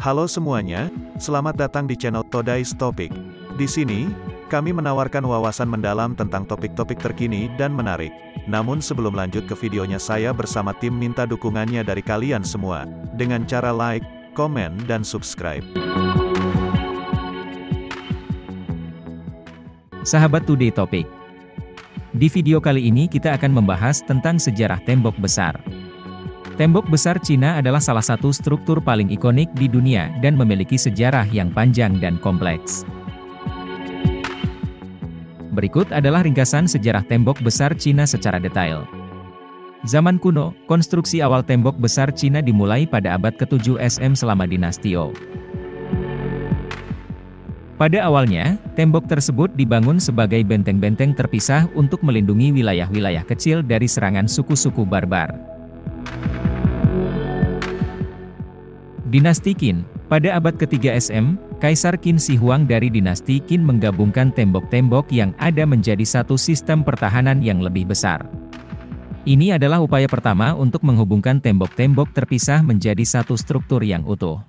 Halo semuanya, selamat datang di channel Today's Topic. Di sini, kami menawarkan wawasan mendalam tentang topik-topik terkini dan menarik. Namun sebelum lanjut ke videonya, saya bersama tim minta dukungannya dari kalian semua, dengan cara like, komen, dan subscribe. Sahabat Today Topic. Di video kali ini kita akan membahas tentang sejarah tembok besar. Tembok besar Cina adalah salah satu struktur paling ikonik di dunia dan memiliki sejarah yang panjang dan kompleks. Berikut adalah ringkasan sejarah tembok besar Cina secara detail. Zaman kuno, konstruksi awal tembok besar Cina dimulai pada abad ke-7 SM selama dinasti Zhou. Pada awalnya, tembok tersebut dibangun sebagai benteng-benteng terpisah untuk melindungi wilayah-wilayah kecil dari serangan suku-suku barbar. Dinasti Qin. Pada abad ke-3 SM, Kaisar Qin Shi Huang dari dinasti Qin menggabungkan tembok-tembok yang ada menjadi satu sistem pertahanan yang lebih besar. Ini adalah upaya pertama untuk menghubungkan tembok-tembok terpisah menjadi satu struktur yang utuh.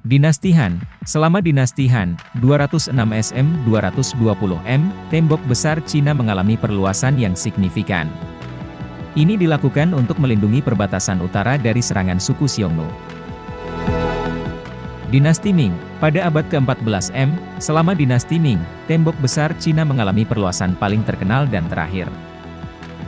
Dinasti Han. Selama dinasti Han, 206 SM 220 M, tembok besar Cina mengalami perluasan yang signifikan. Ini dilakukan untuk melindungi perbatasan utara dari serangan suku Xiongnu. Dinasti Ming. Pada abad ke-14 M, selama dinasti Ming, tembok besar Cina mengalami perluasan paling terkenal dan terakhir.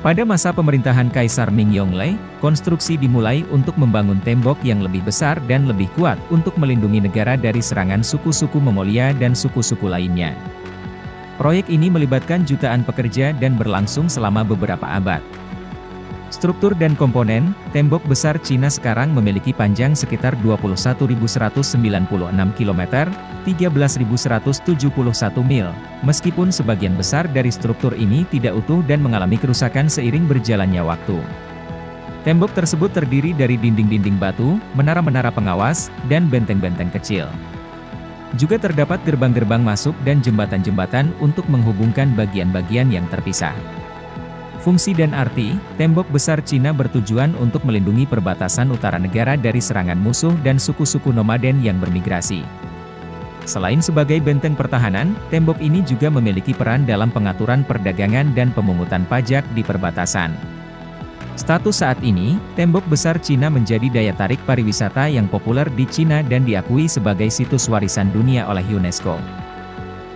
Pada masa pemerintahan Kaisar Ming Yongle, konstruksi dimulai untuk membangun tembok yang lebih besar dan lebih kuat untuk melindungi negara dari serangan suku-suku Mongolia dan suku-suku lainnya. Proyek ini melibatkan jutaan pekerja dan berlangsung selama beberapa abad. Struktur dan komponen, tembok besar Cina sekarang memiliki panjang sekitar 21.196 km, 13.171 mil, meskipun sebagian besar dari struktur ini tidak utuh dan mengalami kerusakan seiring berjalannya waktu. Tembok tersebut terdiri dari dinding-dinding batu, menara-menara pengawas, dan benteng-benteng kecil. Juga terdapat gerbang-gerbang masuk dan jembatan-jembatan untuk menghubungkan bagian-bagian yang terpisah. Fungsi dan arti, tembok besar Cina bertujuan untuk melindungi perbatasan utara negara dari serangan musuh dan suku-suku nomaden yang bermigrasi. Selain sebagai benteng pertahanan, tembok ini juga memiliki peran dalam pengaturan perdagangan dan pemungutan pajak di perbatasan. Status saat ini, tembok besar Cina menjadi daya tarik pariwisata yang populer di Cina dan diakui sebagai situs warisan dunia oleh UNESCO.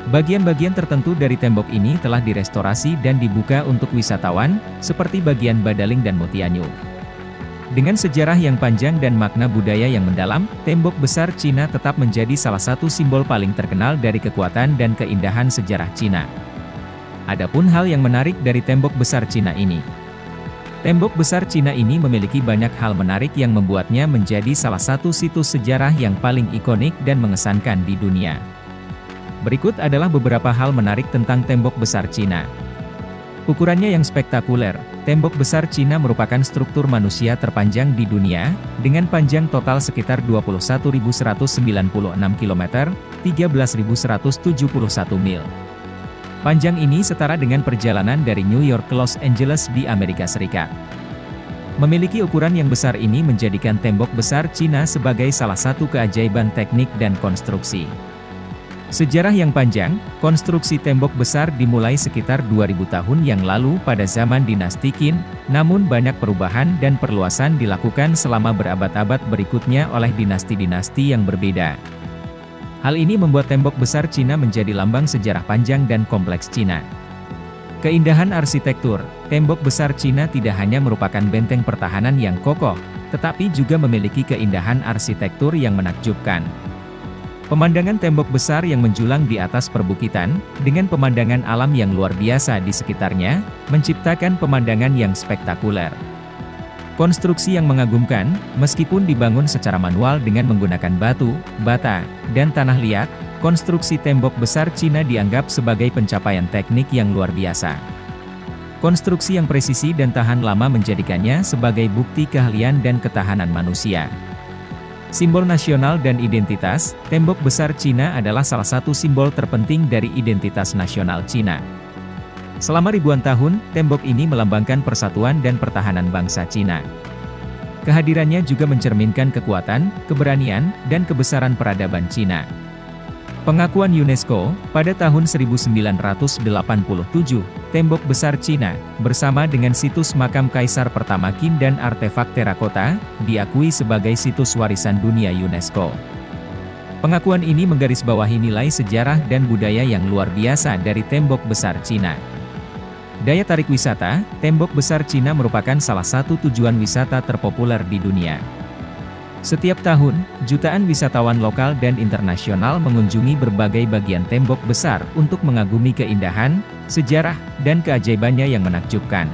Bagian-bagian tertentu dari tembok ini telah direstorasi dan dibuka untuk wisatawan, seperti bagian Badaling dan Motianyu. Dengan sejarah yang panjang dan makna budaya yang mendalam, tembok besar Cina tetap menjadi salah satu simbol paling terkenal dari kekuatan dan keindahan sejarah Cina. Adapun hal yang menarik dari tembok besar Cina ini. Tembok besar Cina ini memiliki banyak hal menarik yang membuatnya menjadi salah satu situs sejarah yang paling ikonik dan mengesankan di dunia. Berikut adalah beberapa hal menarik tentang tembok besar Cina. Ukurannya yang spektakuler, tembok besar Cina merupakan struktur manusia terpanjang di dunia, dengan panjang total sekitar 21.196 km, 13.171 mil. Panjang ini setara dengan perjalanan dari New York ke Los Angeles di Amerika Serikat. Memiliki ukuran yang besar ini menjadikan tembok besar Cina sebagai salah satu keajaiban teknik dan konstruksi. Sejarah yang panjang, konstruksi tembok besar dimulai sekitar 2000 tahun yang lalu pada zaman dinasti Qin, namun banyak perubahan dan perluasan dilakukan selama berabad-abad berikutnya oleh dinasti-dinasti yang berbeda. Hal ini membuat tembok besar Cina menjadi lambang sejarah panjang dan kompleks Cina. Keindahan arsitektur, tembok besar Cina tidak hanya merupakan benteng pertahanan yang kokoh, tetapi juga memiliki keindahan arsitektur yang menakjubkan. Pemandangan tembok besar yang menjulang di atas perbukitan, dengan pemandangan alam yang luar biasa di sekitarnya, menciptakan pemandangan yang spektakuler. Konstruksi yang mengagumkan, meskipun dibangun secara manual dengan menggunakan batu, bata, dan tanah liat, konstruksi tembok besar Cina dianggap sebagai pencapaian teknik yang luar biasa. Konstruksi yang presisi dan tahan lama menjadikannya sebagai bukti keahlian dan ketahanan manusia. Simbol nasional dan identitas, tembok besar Cina adalah salah satu simbol terpenting dari identitas nasional Cina. Selama ribuan tahun, tembok ini melambangkan persatuan dan pertahanan bangsa Cina. Kehadirannya juga mencerminkan kekuatan, keberanian, dan kebesaran peradaban Cina. Pengakuan UNESCO, pada tahun 1987, Tembok Besar Cina, bersama dengan situs makam Kaisar pertama Qin dan artefak terakota, diakui sebagai situs warisan dunia UNESCO. Pengakuan ini menggarisbawahi nilai sejarah dan budaya yang luar biasa dari Tembok Besar Cina. Daya tarik wisata, Tembok Besar Cina merupakan salah satu tujuan wisata terpopuler di dunia. Setiap tahun, jutaan wisatawan lokal dan internasional mengunjungi berbagai bagian tembok besar untuk mengagumi keindahan, sejarah, dan keajaibannya yang menakjubkan.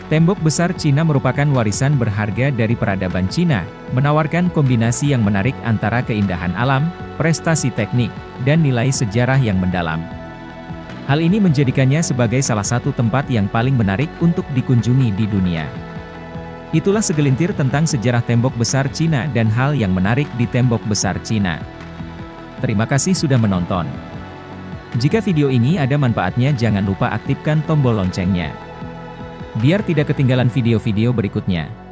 Tembok Besar Cina merupakan warisan berharga dari peradaban Cina, menawarkan kombinasi yang menarik antara keindahan alam, prestasi teknik, dan nilai sejarah yang mendalam. Hal ini menjadikannya sebagai salah satu tempat yang paling menarik untuk dikunjungi di dunia. Itulah segelintir tentang sejarah Tembok Besar Cina dan hal yang menarik di Tembok Besar Cina. Terima kasih sudah menonton. Jika video ini ada manfaatnya, jangan lupa aktifkan tombol loncengnya, biar tidak ketinggalan video-video berikutnya.